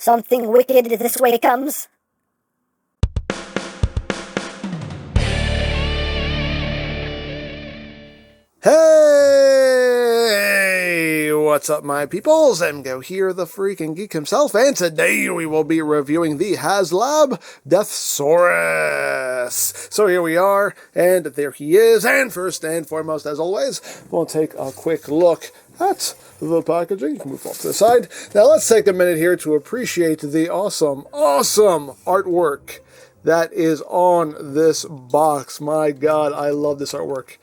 Something wicked this way comes. Hey, what's up my peoples? EmGo here, the freaking geek himself, and today we will be reviewing the Haslab DEATHSAURUS. So here we are, and there he is, and first and foremost, as always, we'll take a quick look at the packaging. You can move off to the side. Now let's take a minute here to appreciate the awesome artwork that is on this box. My god, I love this artwork.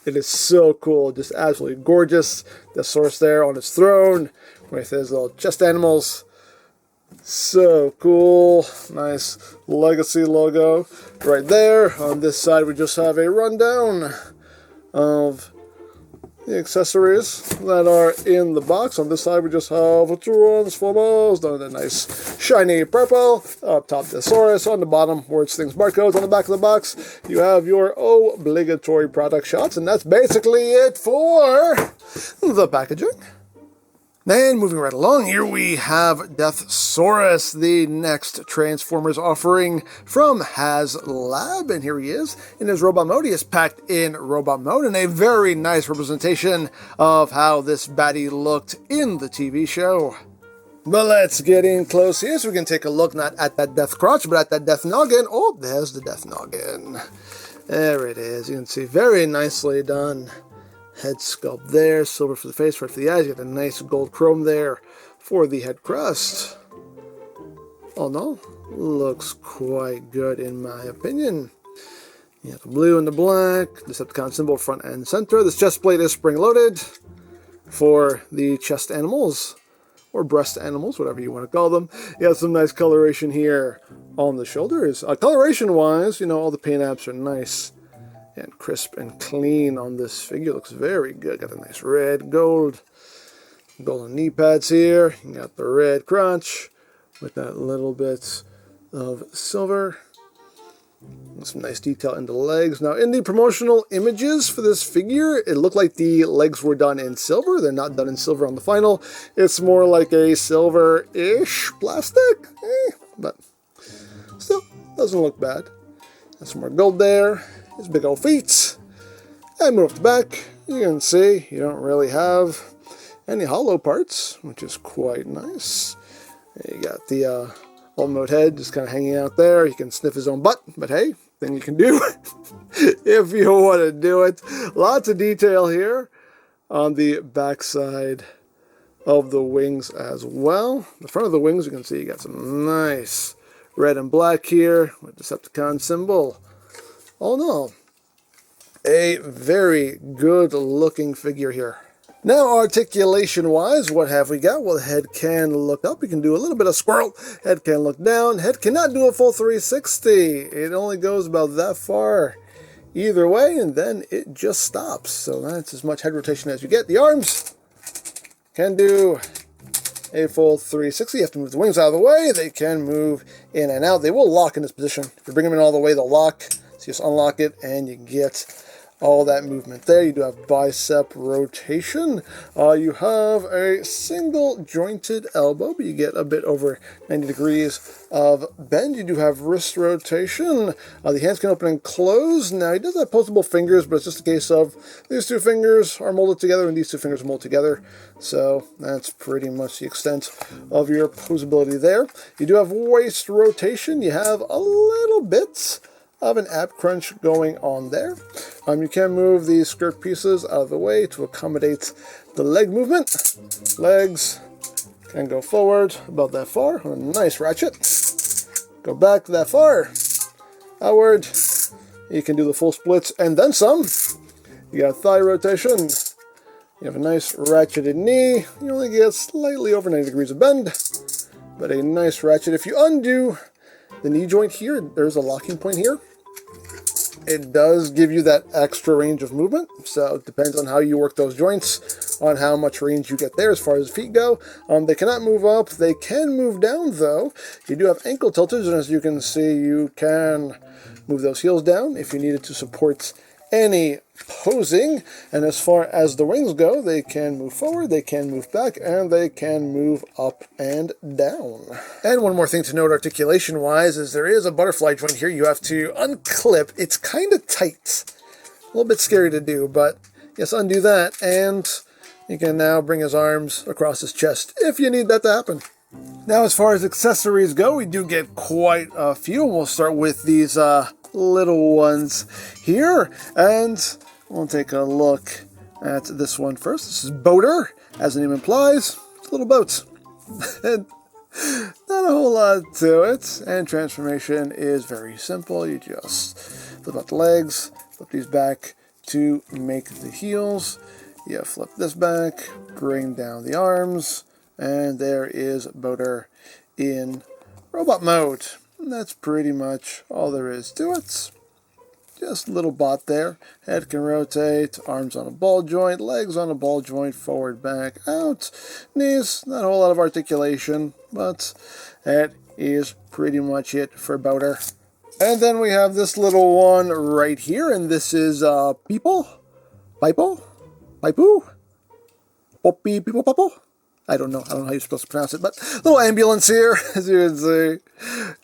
It is so cool, just absolutely gorgeous. The source there on his throne with his little chest animals. So cool. Nice legacy logo right there. On this side we just have a rundown of the accessories that are in the box. On this side we just have Transformers done in a nice shiny purple. Up top the Saurus. On the bottom words, things, barcodes. On the back of the box you have your obligatory product shots, and that's basically it for the packaging. And moving right along, here we have DEATHSAURUS, the next Transformers offering from Haslab. And here he is in his robot mode. He is packed in robot mode, and a very nice representation of how this baddie looked in the TV show. But let's get in close here so we can take a look not at that death crotch, but at that death noggin. Oh, there's the death noggin. There it is. You can see very nicely done. Head sculpt there, silver for the face, red for the eyes. You got a nice gold chrome there for the head crust. Oh no, looks quite good in my opinion. You got the blue and the black, Decepticon symbol front and center. This chest plate is spring-loaded for the chest animals, or breast animals, whatever you want to call them. You got some nice coloration here on the shoulders. Coloration-wise, you know, all the paint apps are nice and crisp and clean on this figure. Looks very good. Got a nice red, gold, golden knee pads here. You got the red crotch with that little bit of silver. Some nice detail in the legs. Now, in the promotional images for this figure, it looked like the legs were done in silver. They're not done in silver on the final. It's more like a silver-ish plastic, but still doesn't look bad. Got some more gold there. His big old feet. And move to the back. You can see you don't really have any hollow parts, which is quite nice. You got the old mode head just kind of hanging out there. He can sniff his own butt, but hey, thing you can do if you want to do it. Lots of detail here on the back side of the wings as well. The front of the wings, you can see you got some nice red and black here with Decepticon symbol. Oh no, a very good looking figure here. Now articulation-wise, what have we got? Well, the head can look up. You can do a little bit of squirrel. Head can look down. Head cannot do a full 360. It only goes about that far either way, and then it just stops. So that's as much head rotation as you get. The arms can do a full 360. You have to move the wings out of the way. They can move in and out. They will lock in this position. If you bring them in all the way, they'll lock. So you just unlock it and you get all that movement there. You do have bicep rotation. You have a single jointed elbow, but you get a bit over 90 degrees of bend. You do have wrist rotation. The hands can open and close. Now, he does have posable fingers, but it's just a case of these two fingers are molded together and these two fingers are molded together. So that's pretty much the extent of your posability there. You do have waist rotation. You have a little bit of an ab crunch going on there. You can move these skirt pieces out of the way to accommodate the leg movement. Legs can go forward about that far on a nice ratchet. Go back that far. Outward. You can do the full splits and then some. You got thigh rotation. You have a nice ratcheted knee. You only get slightly over 90 degrees of bend, but a nice ratchet. If you undo the knee joint here, there's a locking point here. It does give you that extra range of movement, so it depends on how you work those joints, on how much range you get there as far as feet go. They cannot move up. They can move down, though. You do have ankle tilters, and as you can see, you can move those heels down if you needed to support any posing. And as far as the wings go, they can move forward, they can move back, and they can move up and down. And one more thing to note articulation-wise is there is a butterfly joint here you have to unclip. It's kind of tight. A little bit scary to do, but yes, undo that, and you can now bring his arms across his chest if you need that to happen. Now, as far as accessories go, we do get quite a few. We'll start with these little ones here, and we'll take a look at this one first. This is Boater, as the name implies. It's a little boat. And not a whole lot to it, and transformation is very simple. You just flip out the legs, flip these back to make the heels. You flip this back, bring down the arms, and there is Boater in robot mode. And that's pretty much all there is to it. Just a little bot there. Head can rotate, arms on a ball joint, legs on a ball joint, forward, back, out. Knees, not a whole lot of articulation, but that is pretty much it for Boater. And then we have this little one right here, and this is People? Pipo? Pipu? Poppy People Papo? I don't know how you're supposed to pronounce it, but little ambulance here, as you can see.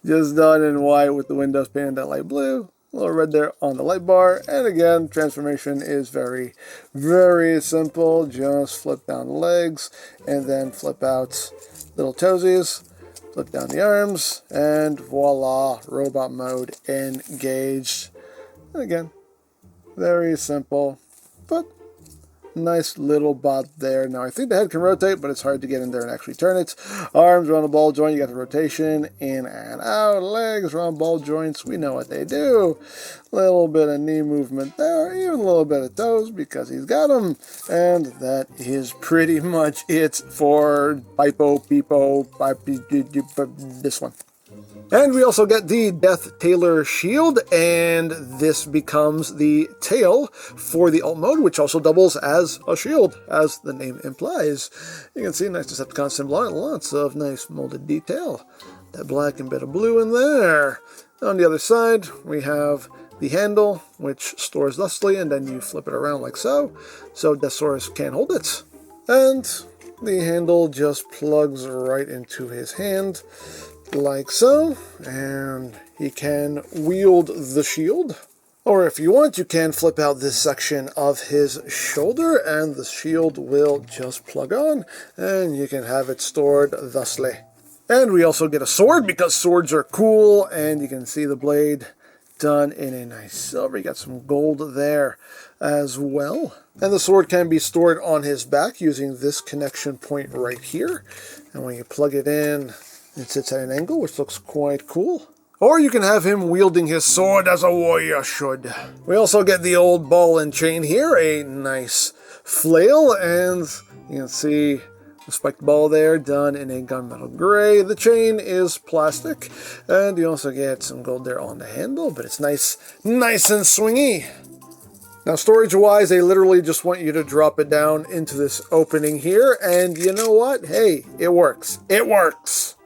Just done in white with the windows painted that light blue. A little red there on the light bar. And again, transformation is very, very simple. Just flip down the legs and then flip out little toesies. Flip down the arms, and voila, robot mode engaged. And again, very simple, but nice little bot there. Now, I think the head can rotate, but it's hard to get in there and actually turn it. Arms are on a ball joint. You got the rotation in and out. Legs are on ball joints. We know what they do. Little bit of knee movement there. Even a little bit of toes because he's got them. And that is pretty much it for Pipo, this one. And we also get the Death Tailor Shield, and this becomes the tail for the alt mode, which also doubles as a shield, as the name implies. You can see nice Decepticon symbol on it, lots of nice molded detail. That black and bit of blue in there. On the other side, we have the handle, which stores thusly, and then you flip it around like so DEATHSAURUS can't hold it. And the handle just plugs right into his hand, like so, and he can wield the shield. Or if you want, you can flip out this section of his shoulder, and the shield will just plug on, and you can have it stored thusly. And we also get a sword, because swords are cool, and you can see the blade done in a nice silver. You got some gold there as well. And the sword can be stored on his back using this connection point right here. And when you plug it in, it sits at an angle, which looks quite cool. Or you can have him wielding his sword as a warrior should. We also get the old ball and chain here, a nice flail, and you can see the spiked ball there done in a gunmetal gray. The chain is plastic, and you also get some gold there on the handle, but it's nice and swingy. Now, storage-wise, they literally just want you to drop it down into this opening here, and you know what? Hey, it works. It works!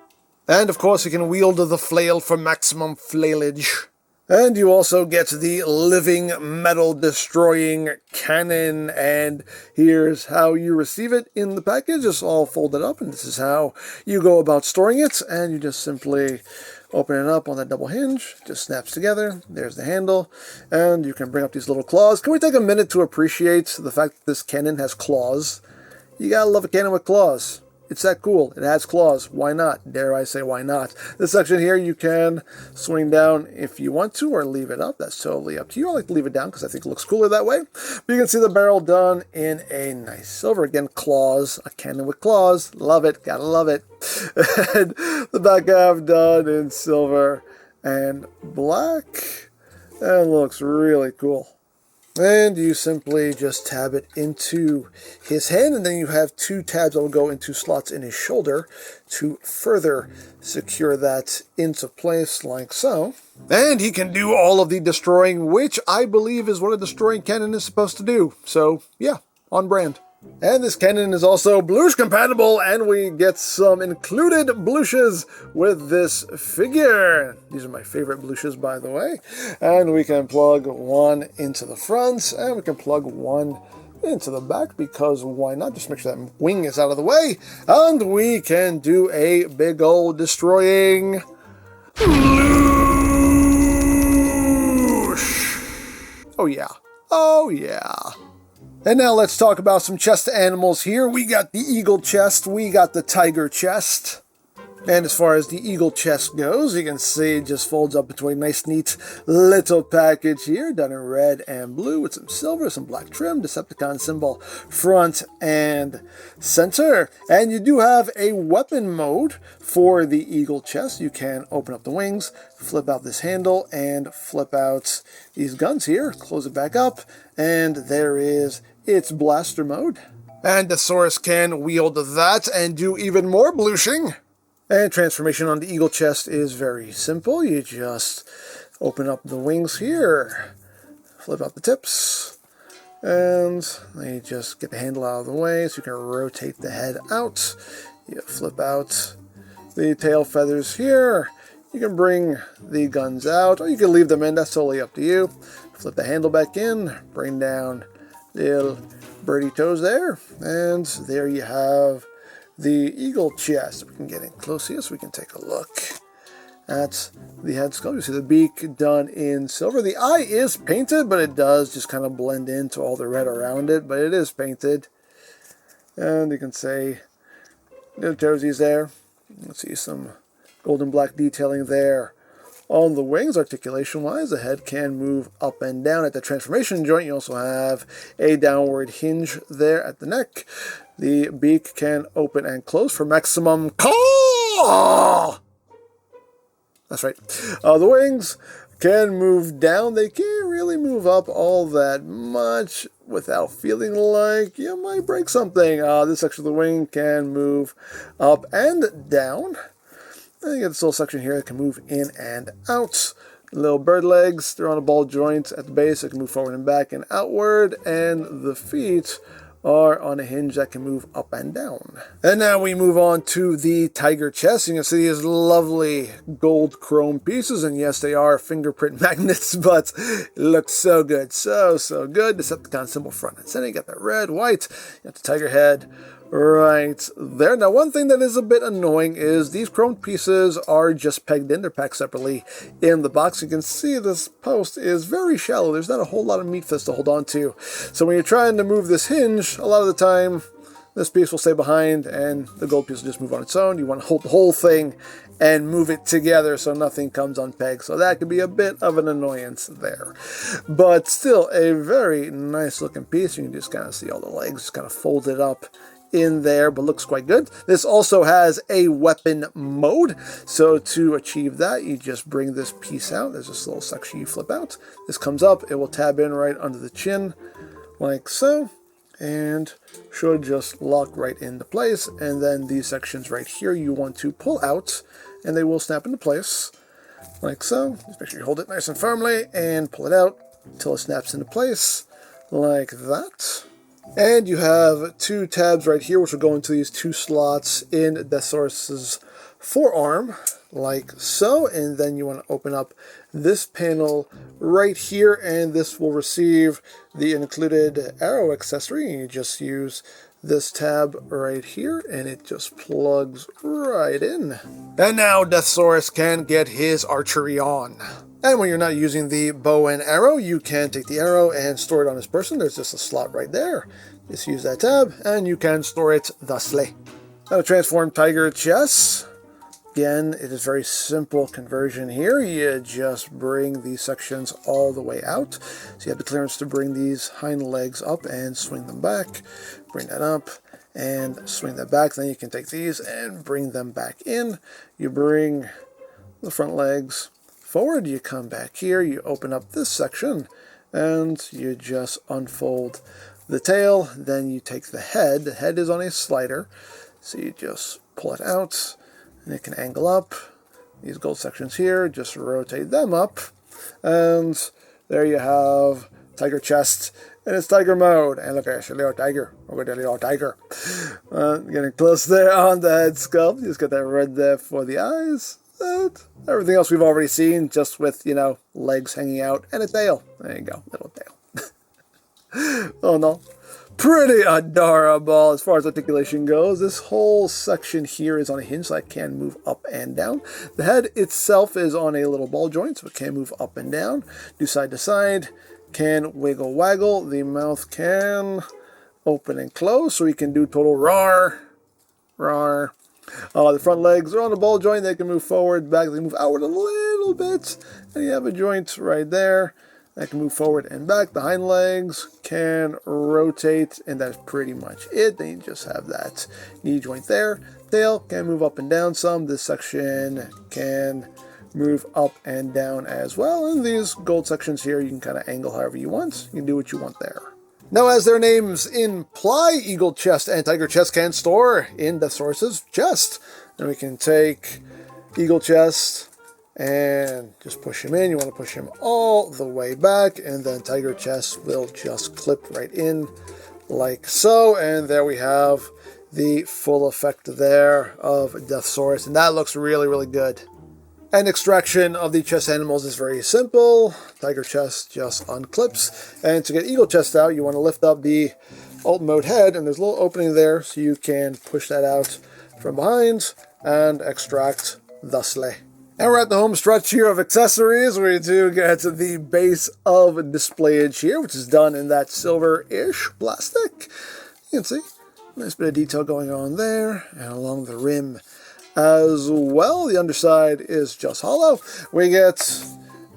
And, of course, you can wield the flail for maximum flailage. And you also get the living metal destroying cannon, and here's how you receive it in the package. It's all folded up, and this is how you go about storing it, and you just simply open it up on that double hinge, just snaps together. There's the handle, and you can bring up these little claws. Can we take a minute to appreciate the fact that this cannon has claws? You gotta love a cannon with claws. It's that cool. It has claws. Why not? Dare I say why not? This section here you can swing down if you want to, or leave it up. That's totally up to you. I like to leave it down because I think it looks cooler that way. But you can see the barrel done in a nice silver. Again, claws. A cannon with claws. Love it. Gotta love it. And the back half done in silver and black. And looks really cool. And you simply just tab it into his hand, and then you have two tabs that will go into slots in his shoulder to further secure that into place like so. And he can do all of the destroying, which I believe is what a destroying cannon is supposed to do. So, yeah, on brand. And this cannon is also Blush compatible, and we get some included Blushes with this figure. These are my favorite Blushes, by the way. And we can plug one into the front, and we can plug one into the back, because why not? Just make sure that wing is out of the way. And we can do a big old destroying Blush. Oh yeah. Oh yeah. And now let's talk about some chest animals here. We got the eagle chest, we got the tiger chest. And as far as the eagle chest goes, you can see it just folds up into a nice, neat little package here, done in red and blue with some silver, some black trim, Decepticon symbol front and center. And you do have a weapon mode for the eagle chest. You can open up the wings, flip out this handle, and flip out these guns here, close it back up, and there is its blaster mode. And Deathsaurus can wield that and do even more blushing. And transformation on the eagle chest is very simple. You just open up the wings here, flip out the tips, and then you just get the handle out of the way so you can rotate the head out. You flip out the tail feathers here. You can bring the guns out, or you can leave them in. That's totally up to you. Flip the handle back in, bring down the little birdie toes there, and there you have the eagle chest. We can get in close here so we can take a look at the head sculpt. You see the beak done in silver. The eye is painted, but it does just kind of blend into all the red around it, but it is painted. And you can say little toesies there. Let's see some golden black detailing there. On the wings, articulation-wise, the head can move up and down at the transformation joint. You also have a downward hinge there at the neck. The beak can open and close for maximum caw! That's right. The wings can move down. They can't really move up all that much without feeling like you might break something. This section of the wing can move up and down. And you get this little section here that can move in and out. Little bird legs, they're on a ball joint at the base. It can move forward and back and outward. And the feet are on a hinge that can move up and down. And now we move on to the tiger chest. You can see these lovely gold chrome pieces. And yes, they are fingerprint magnets, but it looks so good. So good. Decepticon symbol front and center. You got that red, white. You got the tiger head right there. Now, one thing that is a bit annoying is these chrome pieces are just pegged in. They're packed separately in the box. You can see this post is very shallow. There's not a whole lot of meat for this to hold on to. So when you're trying to move this hinge, a lot of the time, this piece will stay behind and the gold piece will just move on its own. You want to hold the whole thing and move it together so nothing comes unpegged. So that could be a bit of an annoyance there. But still a very nice looking piece. You can just kind of see all the legs just kind of folded up in there, but looks quite good. This also has a weapon mode. So to achieve that, you just bring this piece out. There's this little section you flip out. This comes up. It will tab in right under the chin like so, and should just lock right into place. And then these sections right here you want to pull out, and they will snap into place like so. Just make sure you hold it nice and firmly and pull it out until it snaps into place like that. And you have two tabs right here, which will go into these two slots in Deathsaurus's forearm, like so. And then you want to open up this panel right here, and this will receive the included arrow accessory. And you just use this tab right here, and it just plugs right in. And now Deathsaurus can get his archery on. And when you're not using the bow and arrow, you can take the arrow and store it on this person. There's just a slot right there. Just use that tab, and you can store it thusly. Now, transform tiger chest. Again, it is very simple conversion here. You just bring these sections all the way out. So you have the clearance to bring these hind legs up and swing them back. Bring that up and swing that back. Then you can take these and bring them back in. You bring the front legs forward. You come back here. You open up this section, and you just unfold the tail. Then you take the head. The head is on a slider. So you just pull it out, and it can angle up. These gold sections here, just rotate them up. And there you have tiger chest in its tiger mode. And look at little tiger. Look at that little tiger. Getting close there on the head sculpt. You just got that red there for the eyes. Everything else we've already seen, just with, you know, legs hanging out and a tail. There you go, little tail. Oh no. Pretty adorable as far as articulation goes. This whole section here is on a hinge, so I can move up and down. The head itself is on a little ball joint, so it can move up and down, do side to side, can wiggle waggle. The mouth can open and close, so we can do total roar, roar. The front legs are on the ball joint. They can move forward, back. They move outward a little bit, and you have a joint right there. That can move forward and back. The hind legs can rotate, and that's pretty much it. Then you just have that knee joint there. Tail can move up and down some. This section can move up and down as well. And these gold sections here, you can kind of angle however you want. You can do what you want there. Now, as their names imply, eagle chest and tiger chest can store in Deathsaurus's chest. And we can take eagle chest and just push him in. You want to push him all the way back, and then tiger chest will just clip right in like so. And there we have the full effect there of Deathsaurus, and that looks really, really good. And extraction of the chest animals is very simple. Tiger chest just unclips, and to get eagle chest out, you want to lift up the alt mode head, and there's a little opening there, so you can push that out from behind and extract thusly. And we're at the home stretch here of accessories. We do get the base of displayage here, which is done in that silver-ish plastic. You can see a nice bit of detail going on there, and along the rim as well. The underside is just hollow. We get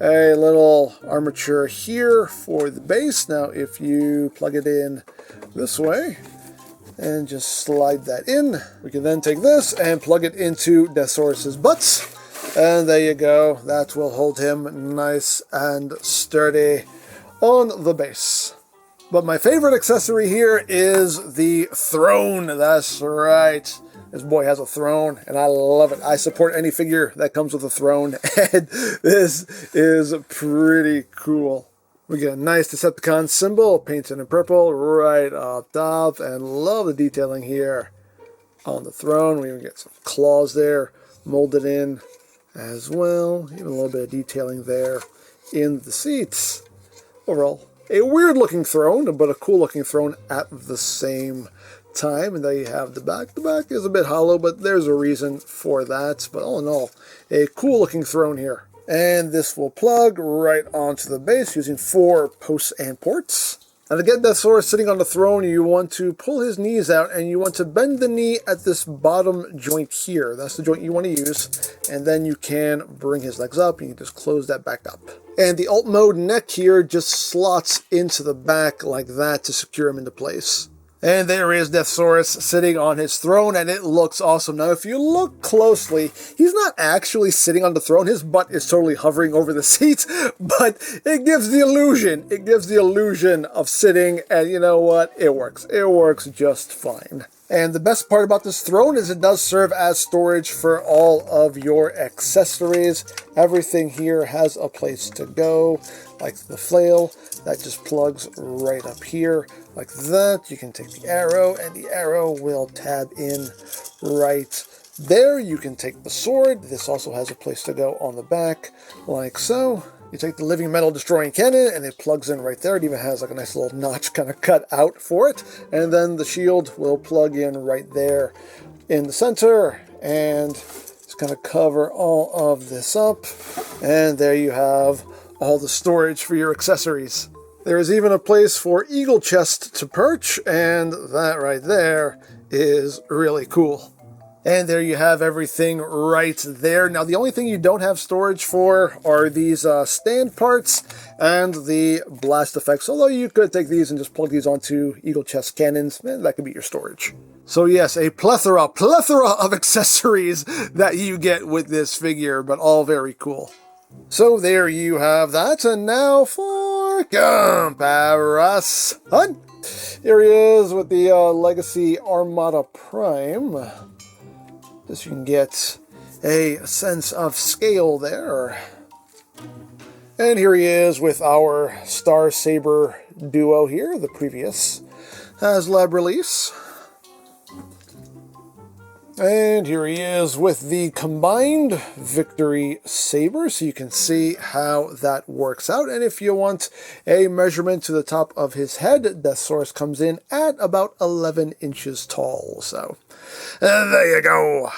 a little armature here for the base. Now, if you plug it in this way and just slide that in, we can then take this and plug it into Deathsaurus's butts. And there you go. That will hold him nice and sturdy on the base. But my favorite accessory here is the throne. That's right. This boy has a throne, and I love it. I support any figure that comes with a throne, and this is pretty cool. We get a nice Decepticon symbol painted in purple right up top, and love the detailing here on the throne. We even get some claws there molded in as well. Even a little bit of detailing there in the seats. Overall, a weird looking throne, but a cool looking throne at the same time. And there you have the back. The back is a bit hollow, but there's a reason for that. But all in all, a cool looking throne here. And this will plug right onto the base using 4 posts and ports. Now to get Deathsaurus sitting on the throne, you want to pull his knees out, and you want to bend the knee at this bottom joint here. That's the joint you want to use. And then you can bring his legs up, and you can just close that back up. And the alt mode neck here just slots into the back like that to secure him into place. And there is Deathsaurus sitting on his throne, and it looks awesome. Now, if you look closely, he's not actually sitting on the throne. His butt is totally hovering over the seat, but it gives the illusion. It gives the illusion of sitting, and you know what? It works. It works just fine. And the best part about this throne is it does serve as storage for all of your accessories. Everything here has a place to go, like the flail. That just plugs right up here, like that. You can take the arrow, and the arrow will tab in right there. You can take the sword. This also has a place to go on the back, like so. You take the living metal destroying cannon, and it plugs in right there. It even has like a nice little notch kind of cut out for it. And then the shield will plug in right there in the center, and just kind of cover all of this up. And there you have all the storage for your accessories. There is even a place for eagle chest to perch, and that right there is really cool. And there you have everything right there. Now, the only thing you don't have storage for are these stand parts and the blast effects. Although you could take these and just plug these onto eagle chest cannons, and that could be your storage. So yes, a plethora of accessories that you get with this figure, but all very cool. So there you have that, and now for comparison. Here he is with the Legacy Armada Prime. Just so you can get a sense of scale there. And here he is with our Star Saber duo here, the previous Haslab release. And here he is with the combined Victory Saber, so you can see how that works out. And if you want a measurement to the top of his head, DEATHSAURUS comes in at about 11 inches tall. So there you go.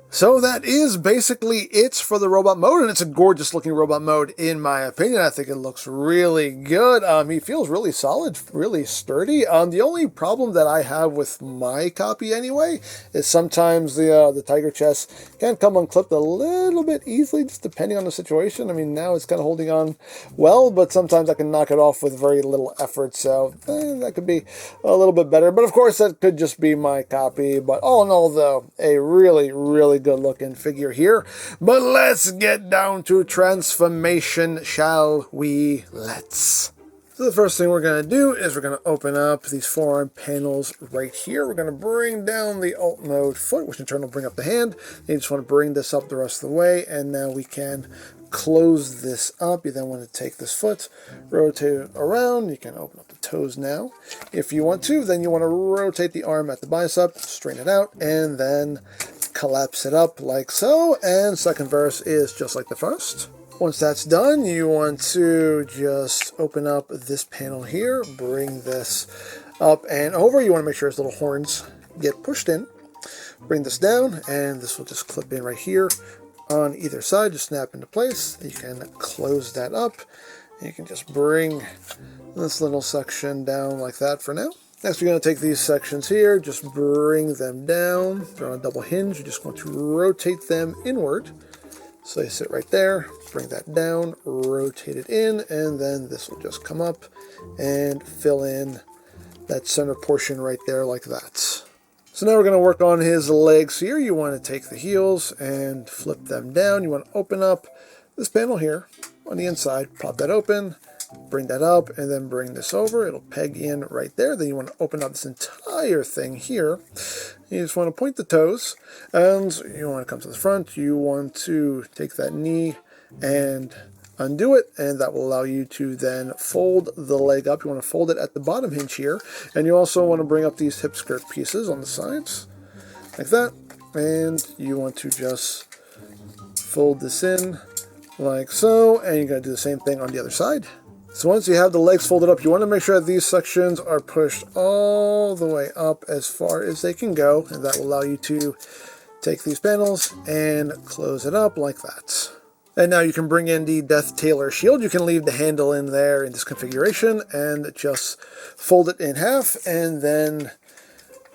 So that is basically it for the robot mode, and it's a gorgeous looking robot mode in my opinion. I think it looks really good. He feels really solid, really sturdy. The only problem that I have with my copy anyway is sometimes the tiger chest can come unclipped a little bit easily, just depending on the situation. I mean, now it's kind of holding on well, but sometimes I can knock it off with very little effort, so that could be a little bit better. But of course, that could just be my copy. But all in all, though, a really, really good looking figure here. But let's get down to transformation, shall we? Let's. So the first thing we're going to do is we're going to open up these forearm panels right here. We're going to bring down the alt mode foot, which in turn will bring up the hand. You just want to bring this up the rest of the way, and now we can close this up. You then want to take this foot, rotate it around. You can open up the toes now if you want to. Then you want to rotate the arm at the bicep, straighten it out, and then collapse it up like so. And second verse is just like the first. Once that's done, you want to just open up this panel here, bring this up and over. You want to make sure his little horns get pushed in. Bring this down, and this will just clip in right here on either side, just snap into place. You can close that up. You can just bring this little section down like that for now. Next, we're going to take these sections here, just bring them down. They're on a double hinge. You're just going to rotate them inward. So they sit right there. Bring that down, rotate it in, and then this will just come up and fill in that center portion right there like that. So now we're going to work on his legs here. You want to take the heels and flip them down. You want to open up this panel here on the inside, pop that open, bring that up, and then bring this over. It'll peg in right there. Then you want to open up this entire thing here. You just want to point the toes, and you want to come to the front. You want to take that knee and undo it, and that will allow you to then fold the leg up. You want to fold it at the bottom hinge here, and you also want to bring up these hip skirt pieces on the sides like that, and you want to just fold this in like so, and you're going to do the same thing on the other side. So once you have the legs folded up, you want to make sure that these sections are pushed all the way up as far as they can go, and that will allow you to take these panels and close it up like that. And now you can bring in the Death Tailor shield. You can leave the handle in there in this configuration and just fold it in half, and then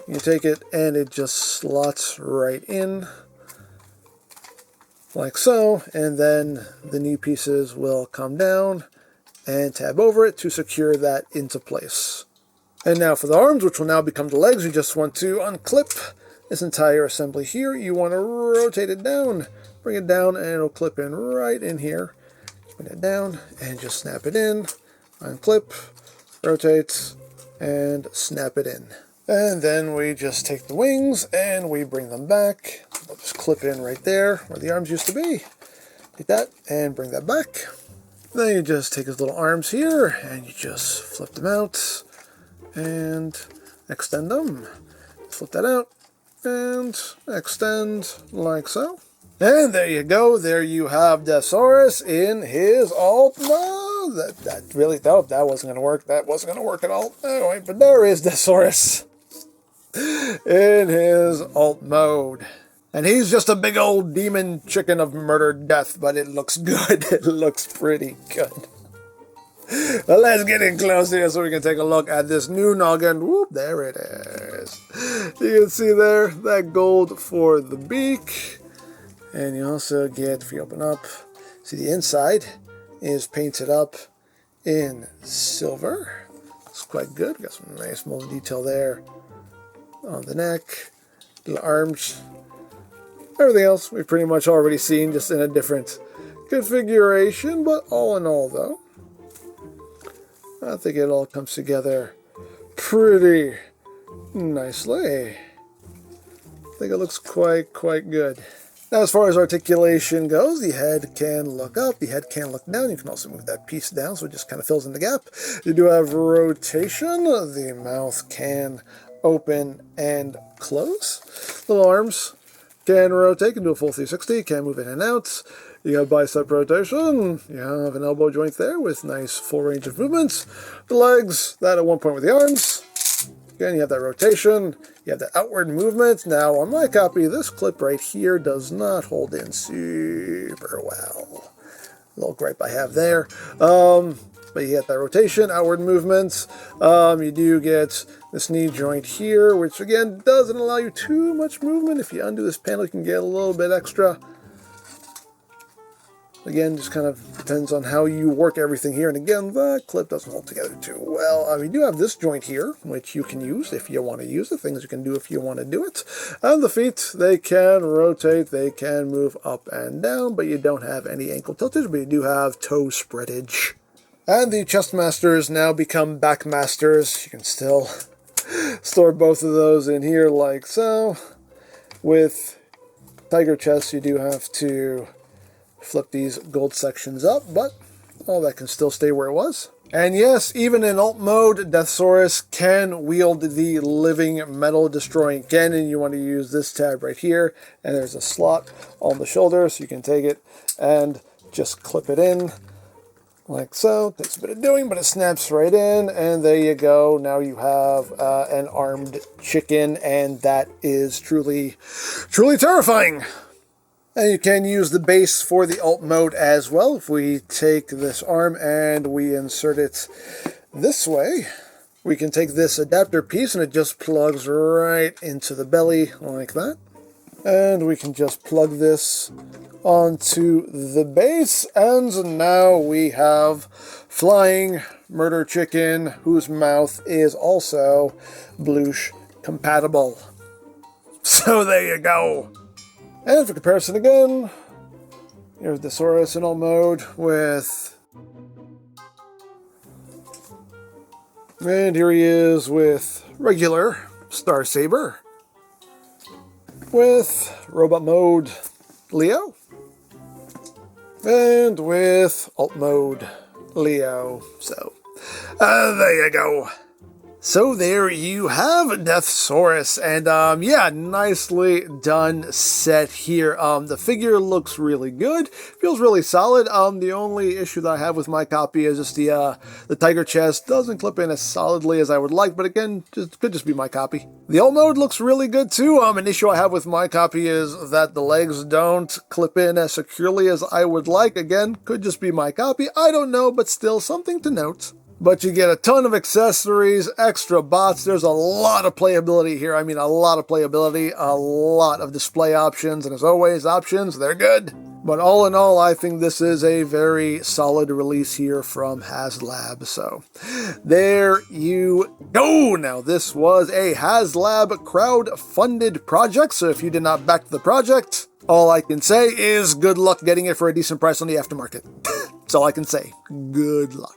you take it and it just slots right in like so, and then the knee pieces will come down and tab over it to secure that into place. And now for the arms, which will now become the legs, you just want to unclip this entire assembly here. You want to rotate it down, bring it down, and it'll clip in right in here. Bring it down and just snap it in, unclip, rotate, and snap it in. And then we just take the wings and we bring them back. They'll just clip in right there where the arms used to be. Take that and bring that back. Then you just take his little arms here and you just flip them out and extend them. Flip that out and extend like so. And there you go. There you have DEATHSAURUS in his alt mode. That wasn't going to work. That wasn't going to work at all. Anyway, but there is DEATHSAURUS in his alt mode. And he's just a big old demon chicken of murdered death, but it looks good. It looks pretty good. Well, let's get in close here so we can take a look at this new noggin. Whoop, there it is. You can see there, that gold for the beak. And you also get, if you open up, see the inside is painted up in silver. It's quite good. Got some nice mold detail there on the neck, little arms. Everything else we've pretty much already seen, just in a different configuration. But all in all, though, I think it all comes together pretty nicely. I think it looks quite good. Now, as far as articulation goes, the head can look up, the head can look down. You can also move that piece down, so it just kind of fills in the gap. You do have rotation. The mouth can open and close. Little arms can rotate, can do a full 360, can move in and out. You have bicep rotation. You have an elbow joint there with nice full range of movements. The legs, that at one point with the arms. Again, you have that rotation, you have the outward movement. Now, on my copy, this clip right here does not hold in super well. A little gripe I have there. But you get that rotation, outward movements. You do get this knee joint here, which again doesn't allow you too much movement. If you undo this panel, you can get a little bit extra. Again, just kind of depends on how you work everything here. And again, the clip doesn't hold together too well. You do have this joint here, which you can use if you want to use it. Things you can do if you want to do it. And the feet, they can rotate, they can move up and down, but you don't have any ankle tiltage, but you do have toe spreadage. And the chest masters now become back masters. You can still store both of those in here like so. With tiger chest, you do have to flip these gold sections up, but all that can still stay where it was. And yes, even in alt mode, DEATHSAURUS can wield the living metal destroying cannon. You want to use this tab right here, and there's a slot on the shoulder, so you can take it and just clip it in like so. Takes a bit of doing, but it snaps right in, and there you go. Now you have an armed chicken, and that is truly terrifying. And you can use the base for the alt mode as well. If we take this arm and we insert it this way, we can take this adapter piece and it just plugs right into the belly like that. And we can just plug this onto the base, and now we have flying murder chicken whose mouth is also Bloosh compatible. So there you go. And for comparison again, here's the Saurus in alt mode with... And here he is with regular Star Saber. With robot mode Leo. And with alt mode Leo. So, there you go. So there you have DEATHSAURUS, and yeah, nicely done set here. The figure looks really good, feels really solid. The only issue that I have with my copy is just the tiger chest doesn't clip in as solidly as I would like, but again, could just be my copy. The alt mode looks really good too. An issue I have with my copy is that the legs don't clip in as securely as I would like. Again, could just be my copy. I don't know, but still something to note. But you get a ton of accessories, extra bots. There's a lot of playability here. I mean, a lot of playability, a lot of display options, and as always, options, they're good. But all in all, I think this is a very solid release here from Haslab. So there you go. Now, this was a Haslab crowd-funded project. So if you did not back the project, all I can say is good luck getting it for a decent price on the aftermarket. That's all I can say. Good luck.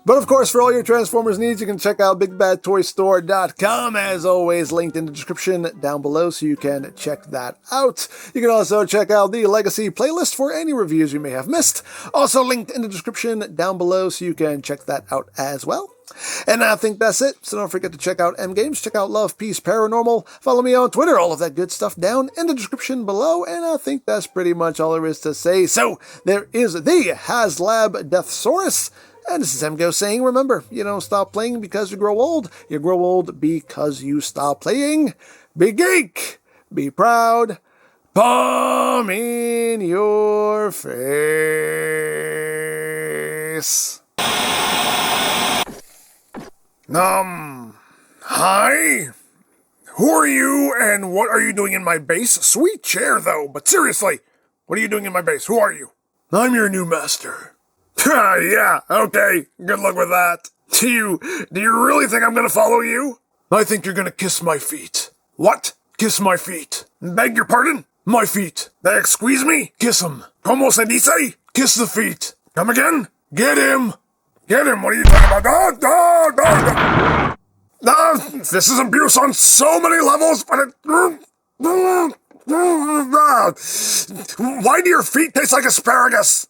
But of course, for all your Transformers needs, you can check out BigBadToyStore.com. As always, linked in the description down below, so you can check that out. You can also check out the Legacy playlist for any reviews you may have missed. Also linked in the description down below, so you can check that out as well. And I think that's it, so don't forget to check out EmGo's, check out Love, Peace, Paranormal, follow me on Twitter, all of that good stuff down in the description below, and I think that's pretty much all there is to say. So, there is the Haslab DEATHSAURUS. And this is EmGo saying, remember, you don't stop playing because you grow old because you stop playing. Be geek, be proud, palm in your face. Hi? Who are you and what are you doing in my base? Sweet chair though, but seriously, what are you doing in my base? Who are you? I'm your new master. Yeah, okay, good luck with that. Do you really think I'm gonna follow you? I think you're gonna kiss my feet. What? Kiss my feet? Beg your pardon? My feet. They squeeze me? Kiss 'em. Como se dice? Kiss the feet. Come again? Get him. Get him, what are you talking about? This is abuse on so many levels, but it... Why do your feet taste like asparagus?